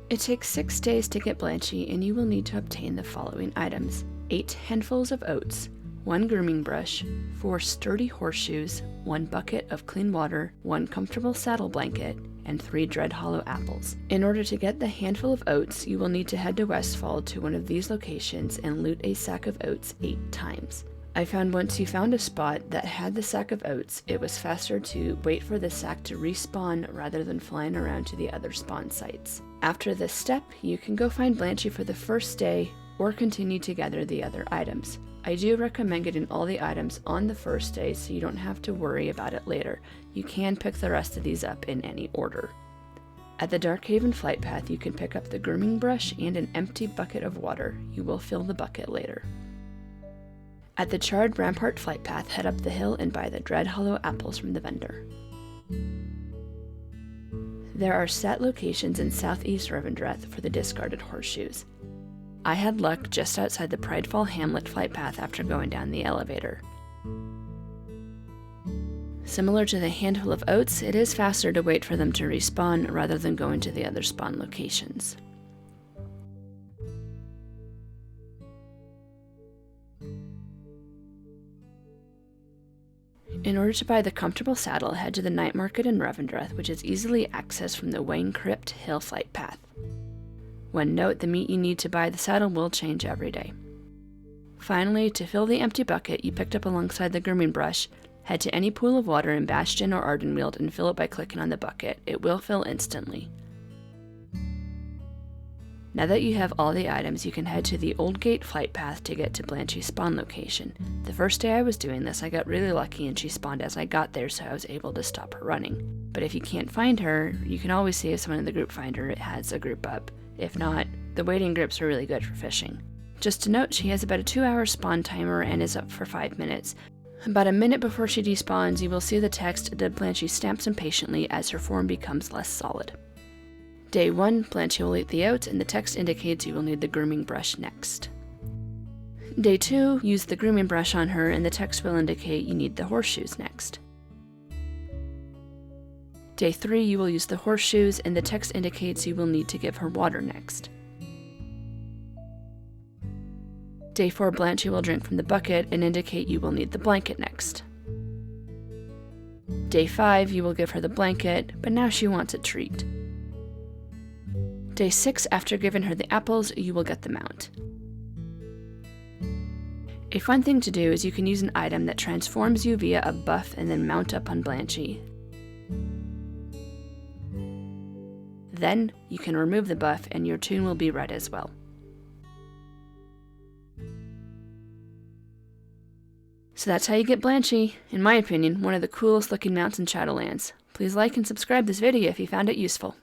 It takes 6 days to get Blanchy, and you will need to obtain the following items: 8 handfuls of oats, 1 grooming brush, 4 sturdy horseshoes, 1 bucket of clean water, 1 comfortable saddle blanket, and 3 Dredhollow apples. In order to get the handful of oats, you will need to head to Westfall to one of these locations and loot a sack of oats 8 times. I found once you found a spot that had the sack of oats, it was faster to wait for the sack to respawn rather than flying around to the other spawn sites. After this step, you can go find Blanchy for the first day or continue to gather the other items. I do recommend getting all the items on the first day so you don't have to worry about it later. You can pick the rest of these up in any order. At the Darkhaven flight path, you can pick up the grooming brush and an empty bucket of water. You will fill the bucket later. At the Charred Rampart flight path, head up the hill and buy the Dredhollow apples from the vendor. There are set locations in southeast Revendreth for the discarded horseshoes. I had luck just outside the Pridefall Hamlet flight path after going down the elevator. Similar to the handful of oats, it is faster to wait for them to respawn rather than going to the other spawn locations. In order to buy the comfortable saddle, head to the night market in Revendreth, which is easily accessed from the Wayne Crypt Hill flight path. One note, the meat you need to buy the saddle will change every day. Finally, to fill the empty bucket you picked up alongside the grooming brush, head to any pool of water in Bastion or Ardenweald and fill it by clicking on the bucket. It will fill instantly. Now that you have all the items, you can head to the Old Gate flight path to get to Blanchy's spawn location. The first day I was doing this, I got really lucky and she spawned as I got there, so I was able to stop her running. But if you can't find her, you can always see if someone in the group find her. It has a group up. If not, the waiting groups are really good for fishing. Just to note, she has about a 2-hour spawn timer and is up for 5 minutes. About a minute before she despawns, you will see the text, Dead Blanchy stamps impatiently as her form becomes less solid. Day 1, Blanchy will eat the oats, and the text indicates you will need the grooming brush next. Day 2, use the grooming brush on her, and the text will indicate you need the horseshoes next. Day 3, you will use the horseshoes, and the text indicates you will need to give her water next. Day 4, Blanchy will drink from the bucket and indicate you will need the blanket next. Day 5, you will give her the blanket, but now she wants a treat. Day 6, after giving her the apples, you will get the mount. A fun thing to do is you can use an item that transforms you via a buff and then mount up on Blanchy. Then, you can remove the buff and your toon will be red as well. So that's how you get Blanchy. In my opinion, one of the coolest looking mounts in Shadowlands. Please like and subscribe this video if you found it useful.